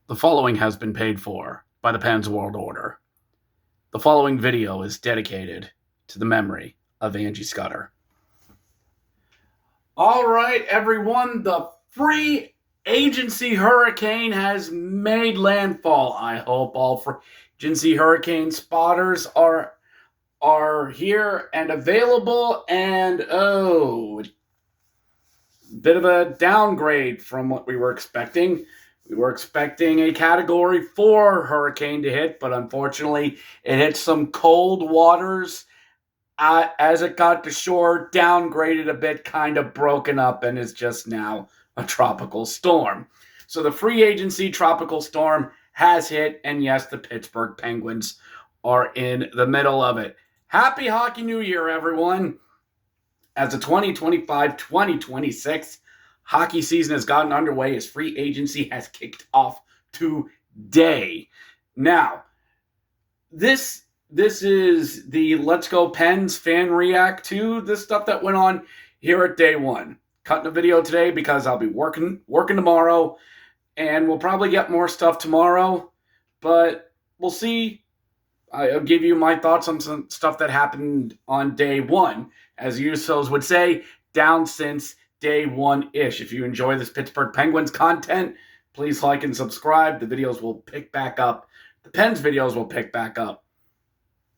The following has been paid for by the Pens World Order. The following video is dedicated to the memory of Angie Scudder. All right, everyone, the free agency hurricane has made landfall. I hope all free agency hurricane spotters are here and available. And bit of a downgrade from what we were expecting. We were expecting a Category 4 hurricane to hit, but unfortunately, it hit some cold waters as it got to shore, downgraded a bit, kind of broken up, and is just now a tropical storm. So the free agency tropical storm has hit, and yes, the Pittsburgh Penguins are in the middle of it. Happy Hockey New Year, everyone. As the 2025-2026 hockey season has gotten underway, as free agency has kicked off today. Now, this is the Let's Go Pens fan react to the stuff that went on here at day one. Cutting a video today because I'll be working tomorrow, and we'll probably get more stuff tomorrow, but we'll see. I'll give you my thoughts on some stuff that happened on day one. As Usos would say, down since day one-ish. If you enjoy this Pittsburgh Penguins content, please like and subscribe. The videos will pick back up. The Pens videos will pick back up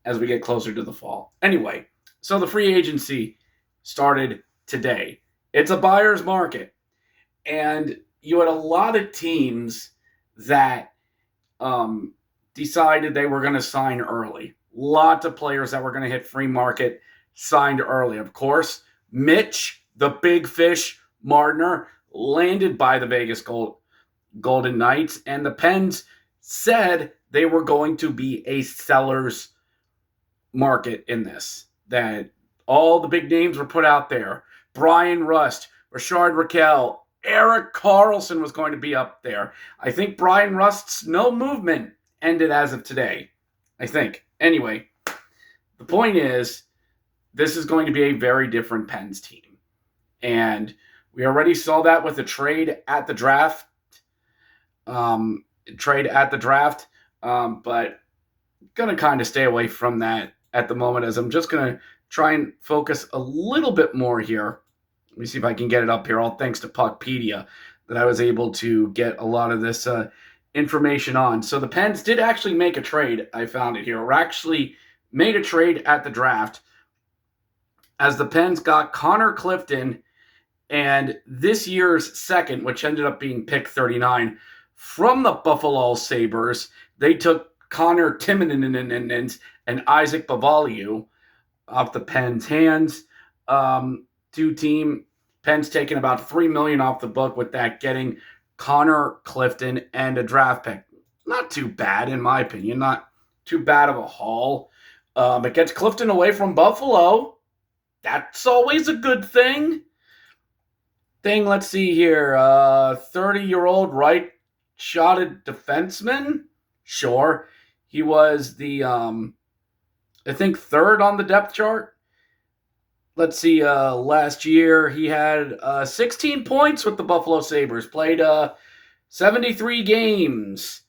as we get closer to the fall. Anyway, so the free agency started today. It's a buyer's market. And you had a lot of teams that decided they were going to sign early. Lots of players that were going to hit free market signed early. Of course, Mitch, the big fish, Marner, landed by the Vegas Golden Knights, and the Pens said they were going to be a seller's market in this. That all the big names were put out there. Brian Rust, Richard Raquel, Erik Karlsson was going to be up there. I think Brian Rust's no movement ended as of today. I think. Anyway, the point is, this is going to be a very different Pens team. And we already saw that with the trade at the draft. But going to kind of stay away from that at the moment, as I'm just going to try and focus a little bit more here. Let me see if I can get it up here, all thanks to Puckpedia, that I was able to get a lot of this information on. So the Pens did actually make a trade. I found it here. Or actually made a trade at the draft, as the Pens got Connor Clifton and this year's second, which ended up being pick 39, from the Buffalo Sabres. They took Connor Timonen and Isaac Bavaliu off the Pens' hands. Two-team Pens taking about $3 million off the book with that, getting Connor Clifton and a draft pick. Not too bad, in my opinion. Not too bad of a haul. It gets Clifton away from Buffalo. That's always a good thing. Let's see here. 30-year-old right-shotted defenseman. Sure. He was the, I think, third on the depth chart. Let's see. Last year, he had 16 points with the Buffalo Sabres. Played 73 games.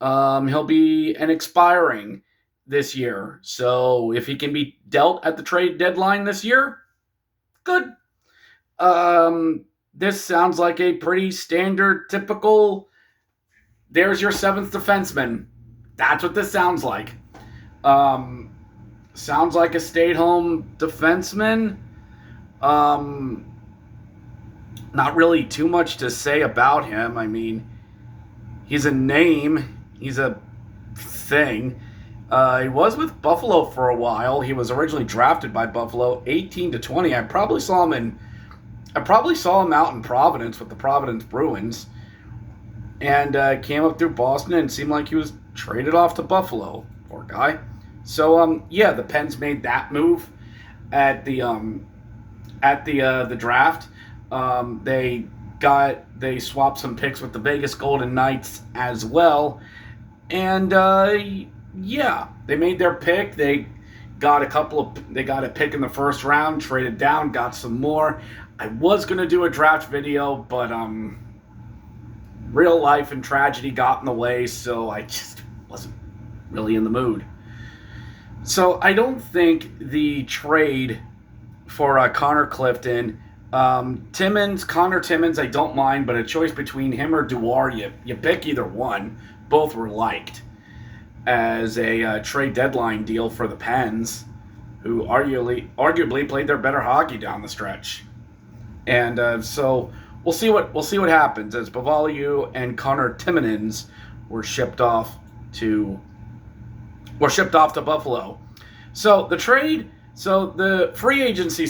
He'll be an expiring this year. So if he can be dealt at the trade deadline this year, good. This sounds like a pretty standard, typical, there's your seventh defenseman. That's what this sounds like. Sounds like a stay-at-home defenseman. Not really too much to say about him. I mean, he's a name. He's a thing. He was with Buffalo for a while. He was originally drafted by Buffalo, 18 to 20. I probably saw him out in Providence with the Providence Bruins, and came up through Boston and seemed like he was traded off to Buffalo. Poor guy. So the Pens made that move at the draft. They swapped some picks with the Vegas Golden Knights as well, and they made their pick. They got a pick in the first round, traded down, got some more. I was gonna do a draft video, but real life and tragedy got in the way, so I just wasn't really in the mood. So I don't think the trade for Connor Clifton, Connor Timmins, I don't mind, but a choice between him or Dewar, you pick either one. Both were liked as a trade deadline deal for the Pens, who arguably played their better hockey down the stretch. And so we'll see what happens as Bavaliu and Connor Timmins were shipped off to Buffalo. So the free agency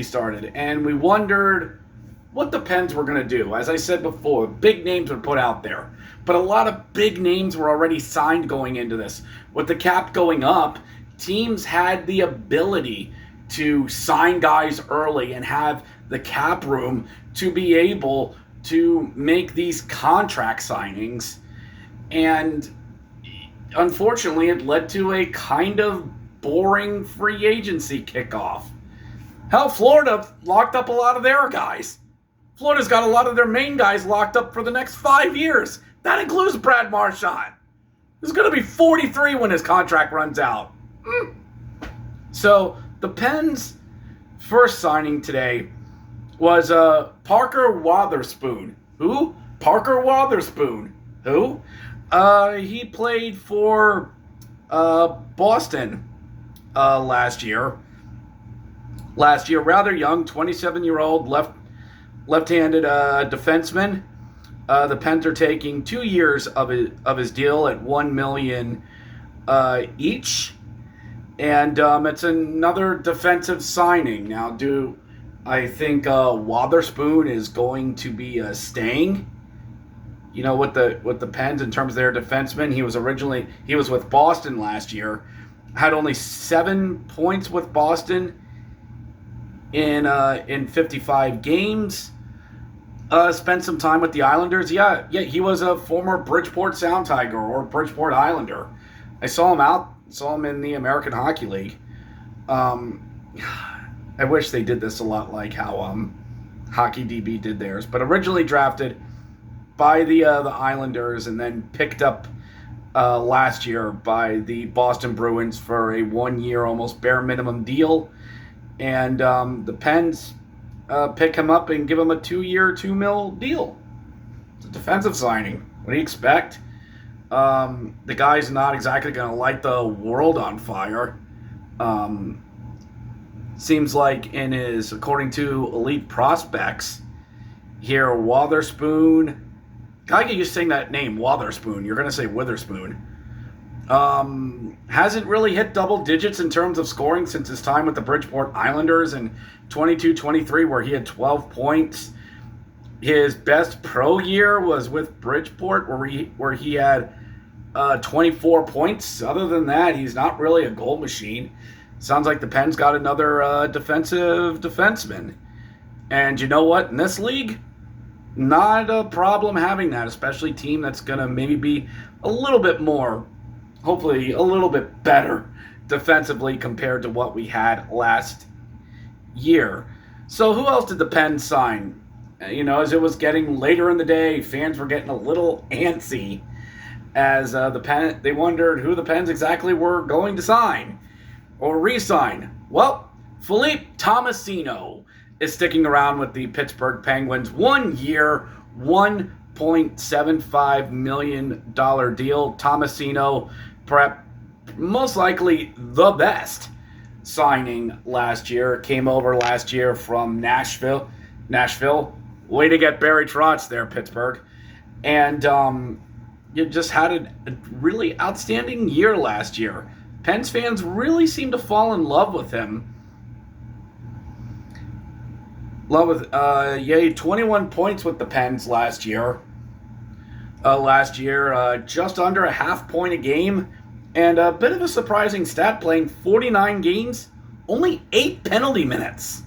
started. And we wondered what the Pens were going to do. As I said before, big names were put out there. But a lot of big names were already signed going into this. With the cap going up, teams had the ability to sign guys early and have the cap room to be able to make these contract signings. And unfortunately, it led to a kind of boring free agency kickoff. Hell, Florida locked up a lot of their guys. Florida's got a lot of their main guys locked up for the next 5 years. That includes Brad Marchand. He's going to be 43 when his contract runs out. So the Pens' first signing today was Parker Wotherspoon. Who? Parker Wotherspoon. Who? He played for Boston last year. Rather young, 27-year-old left-handed defenseman. The Pens are taking 2 years of his deal at $1 million each, and it's another defensive signing. Now, I think Wotherspoon is going to be staying? You know, with the Pens in terms of their defenseman. He was with Boston last year. Had only 7 points with Boston in 55 games. Spent some time with the Islanders. Yeah, he was a former Bridgeport Sound Tiger or Bridgeport Islander. I saw him in the American Hockey League. I wish they did this a lot like how Hockey DB did theirs. But originally drafted by the Islanders and then picked up last year by the Boston Bruins for a 1 year, almost bare minimum deal. And the Pens pick him up and give him a 2 year, $2 million deal. It's a defensive signing. What do you expect? The guy's not exactly going to light the world on fire. Seems like according to Elite Prospects here, Wotherspoon. I get used to saying that name, Wotherspoon. You're going to say Witherspoon. Hasn't really hit double digits in terms of scoring since his time with the Bridgeport Islanders in 22-23, where he had 12 points. His best pro year was with Bridgeport, where he had 24 points. Other than that, he's not really a goal machine. Sounds like the Pens got another defensive defenseman. And you know what? In this league, not a problem having that, especially a team that's going to maybe be a little bit more, hopefully a little bit better defensively compared to what we had last year. So who else did the Pens sign? You know, as it was getting later in the day, fans were getting a little antsy as they wondered who the Pens exactly were going to sign or re-sign. Well, Philippe Tomasino is sticking around with the Pittsburgh Penguins. 1 year, $1.75 million deal. Tomasino, perhaps most likely the best signing last year. Came over last year from Nashville. Way to get Barry Trotz there, Pittsburgh. And you just had a really outstanding year last year. Pens fans really seem to fall in love with him. 21 points with the Pens last year. Just under a half point a game. And a bit of a surprising stat, playing 49 games, only 8 penalty minutes.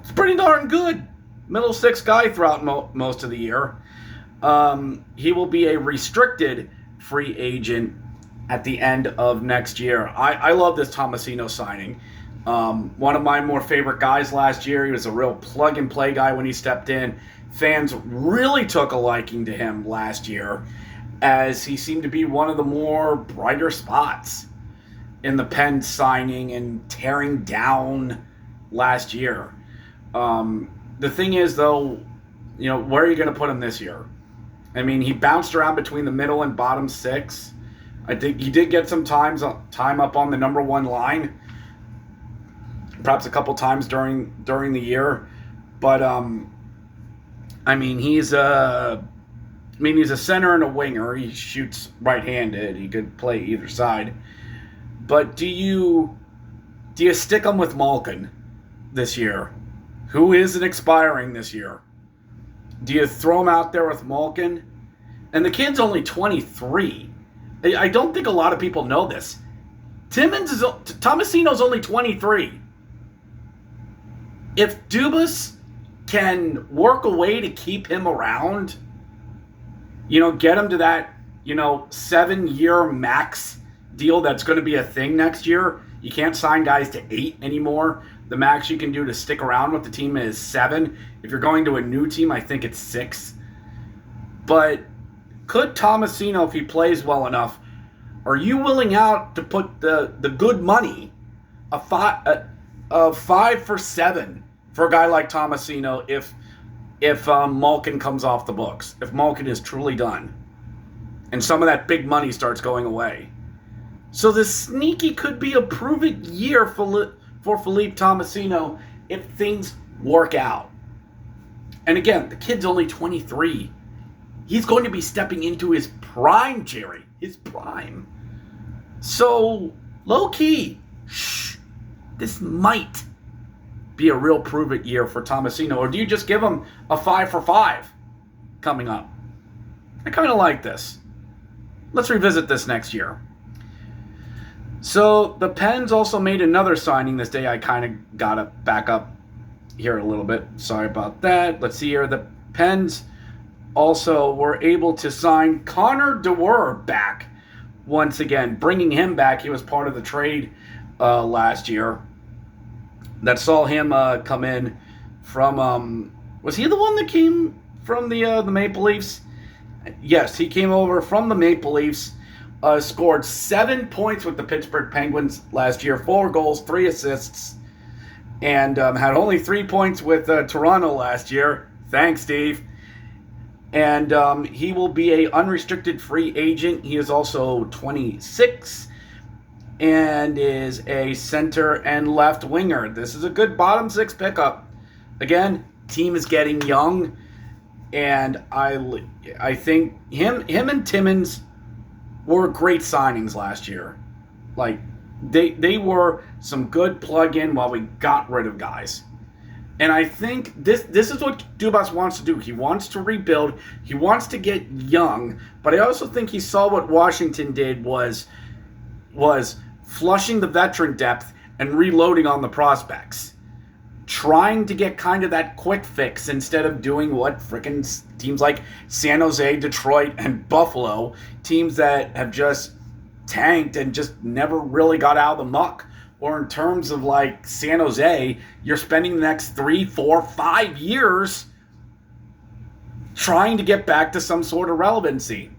It's pretty darn good. Middle six guy throughout most of the year. He will be a restricted free agent at the end of next year. I love this Tomasino signing. One of my more favorite guys last year. He was a real plug-and-play guy when he stepped in. fans really took a liking to him last year, as he seemed to be one of the more brighter spots in the Pens signing and tearing down last year. The thing is, though, where are you going to put him this year? I mean, he bounced around between the middle and bottom six. I think he did get some time up on the number one line, perhaps a couple times during the year. But I mean, he's a center and a winger. He shoots right-handed. He could play either side. But do you stick him with Malkin this year, who isn't expiring this year? Do you throw him out there with Malkin? And the kid's only 23. I don't think a lot of people know this. Tomasino's only 23. If Dubas can work a way to keep him around, get him to that, 7-year max deal that's going to be a thing next year. You can't sign guys to 8 anymore. The max you can do to stick around with the team is 7. If you're going to a new team, I think it's 6. But could Tomasino, if he plays well enough, are you willing out to put the good money, a 5 for 7 for a guy like Tomasino if Malkin comes off the books, if Malkin is truly done, and some of that big money starts going away? So this sneaky could be a prove-it year for Philippe Tomasino if things work out. And again, the kid's only 23. He's going to be stepping into his prime, Jerry. His prime. So, low-key, this might be a real prove-it year for Tomasino. Or do you just give him a 5 for 5 coming up? I kind of like this. Let's revisit this next year. So the Pens also made another signing this day. I kind of got to back up here a little bit. Sorry about that. Let's see here. The Pens also were able to sign Connor Dewar back once again, bringing him back. He was part of the trade last year that saw him come in from. Was he the one that came from the Maple Leafs? Yes, he came over from the Maple Leafs. Scored 7 points with the Pittsburgh Penguins last year, 4 goals, 3 assists, and had only 3 points with Toronto last year. Thanks, Steve. And he will be an unrestricted free agent. He is also 26 and is a center and left winger. This is a good bottom 6 pickup. Again, team is getting young, and I think him and Timmins were great signings last year. Like, they were some good plug-in while we got rid of guys. And I think this is what Dubas wants to do. He wants to rebuild. He wants to get young. But I also think he saw what Washington did was flushing the veteran depth and reloading on the prospects. Trying to get kind of that quick fix instead of doing what frickin' teams like San Jose, Detroit, and Buffalo, teams that have just tanked and just never really got out of the muck. Or in terms of like San Jose, you're spending the next 3, 4, 5 years trying to get back to some sort of relevancy.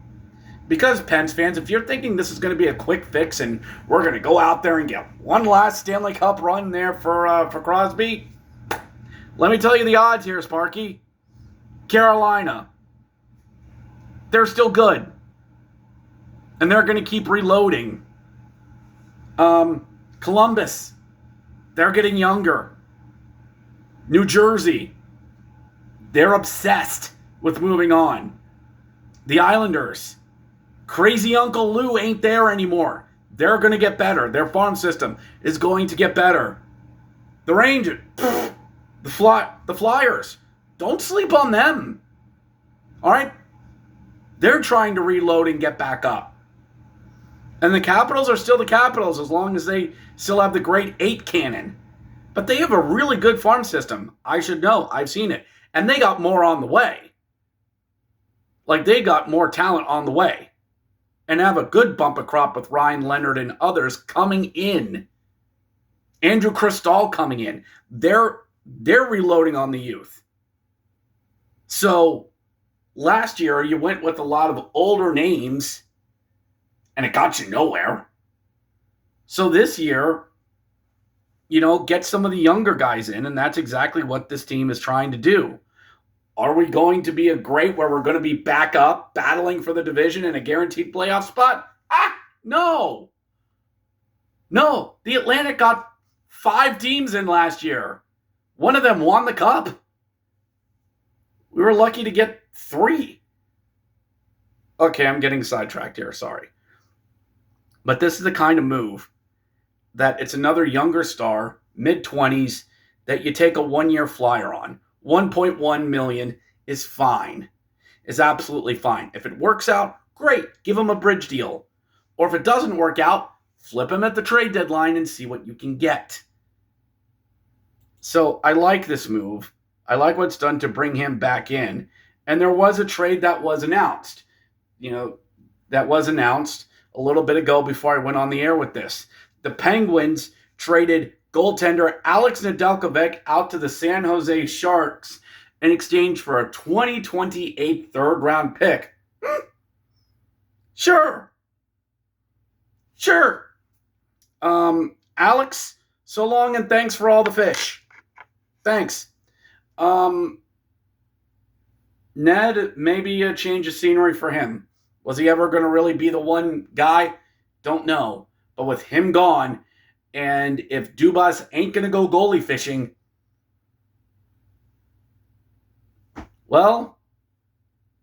Because, Pens fans, if you're thinking this is going to be a quick fix and we're going to go out there and get one last Stanley Cup run there for Crosby, let me tell you the odds here, Sparky. Carolina, they're still good. And they're going to keep reloading. Columbus, they're getting younger. New Jersey, they're obsessed with moving on. The Islanders, crazy Uncle Lou ain't there anymore. They're going to get better. Their farm system is going to get better. The Rangers, the Flyers, don't sleep on them. All right? They're trying to reload and get back up. And the Capitals are still the Capitals as long as they still have the great 8 cannon. But they have a really good farm system. I should know. I've seen it. And they got more on the way. Like, they got more talent on the way. And have a good bump of crop with Ryan Leonard and others coming in. Andrew Cristall coming in. They're reloading on the youth. So last year, you went with a lot of older names, and it got you nowhere. So this year, get some of the younger guys in, and that's exactly what this team is trying to do. Are we going to be a great where we're going to be back up, battling for the division and a guaranteed playoff spot? No. No, the Atlantic got 5 teams in last year. One of them won the cup. We were lucky to get 3. Okay, I'm getting sidetracked here, sorry. But this is the kind of move that it's another younger star, mid-20s, that you take a 1-year flyer on. 1.1 million is fine. Is absolutely fine. If it works out, great. Give him a bridge deal. Or if it doesn't work out, flip him at the trade deadline and see what you can get. So I like this move. I like what's done to bring him back in. And there was a trade that was announced. That was announced a little bit ago before I went on the air with this. The Penguins traded goaltender Alex Nedeljkovic out to the San Jose Sharks in exchange for a 2028 third-round pick. Sure. Alex, so long and thanks for all the fish. Thanks. Ned, maybe a change of scenery for him. Was he ever going to really be the one guy? Don't know. But with him gone, and if Dubas ain't going to go goalie fishing, well,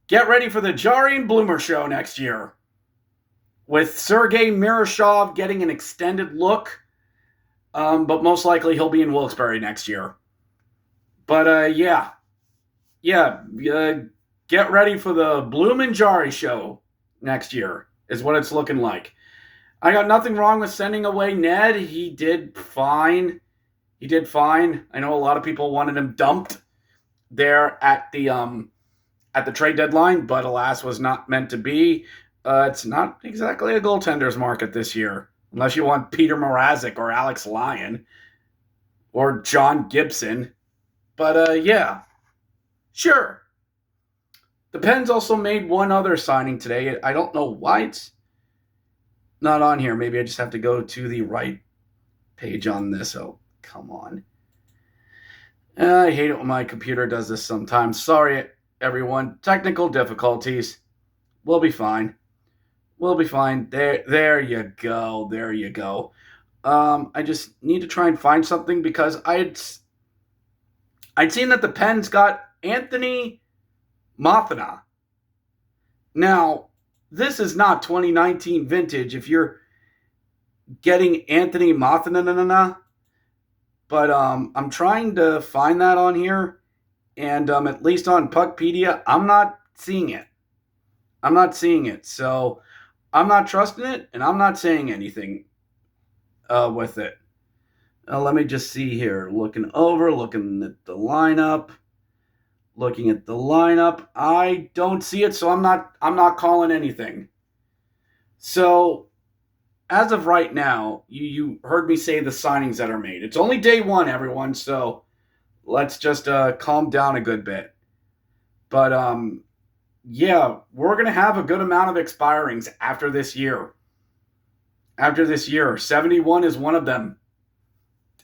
get ready for the Jari and Bloomer show next year. With Sergei Miroshov getting an extended look, but most likely he'll be in Wilkes-Barre next year. But get ready for the Bloom and Jari show next year is what it's looking like. I got nothing wrong with sending away Ned. He did fine. I know a lot of people wanted him dumped there at the trade deadline, but alas, was not meant to be. It's not exactly a goaltender's market this year, unless you want Peter Mrazek or Alex Lyon or John Gibson. But sure. The Pens also made one other signing today. I don't know why it's not on here. Maybe I just have to go to the right page on this. Oh, come on. I hate it when my computer does this sometimes. Sorry, everyone. Technical difficulties. We'll be fine. There you go. I just need to try and find something because I'd seen that the Pens got Anthony Mothana. Now, this is not 2019 vintage if you're getting Anthony Mothana, but I'm trying to find that on here, and at least on Puckpedia, I'm not seeing it. So I'm not trusting it, and I'm not saying anything with it. Let me just see here. Looking at the lineup. I don't see it, so I'm not calling anything. So, as of right now, you heard me say the signings that are made. It's only day 1, everyone, so let's just calm down a good bit. But, we're going to have a good amount of expirings after this year. 71 is one of them.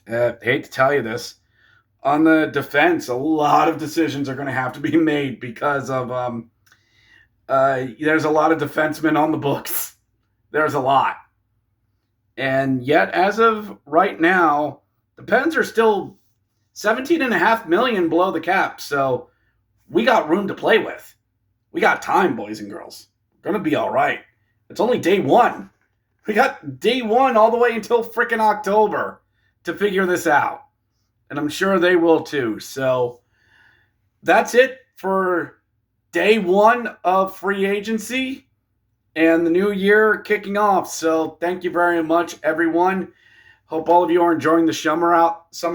Hate to tell you this. On the defense, a lot of decisions are going to have to be made because of there's a lot of defensemen on the books. There's a lot. And yet, as of right now, the Pens are still $17.5 million below the cap. So we got room to play with. We got time, boys and girls. We're going to be all right. It's only day 1. We got day 1 all the way until frickin' October to figure this out. And I'm sure they will too. So that's it for day 1 of free agency and the new year kicking off. So thank you very much, everyone. Hope all of you are enjoying the summer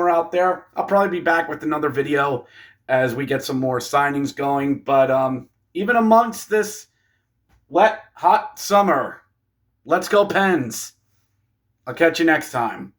out there. I'll probably be back with another video as we get some more signings going. But even amongst this wet, hot summer, let's go Pens. I'll catch you next time.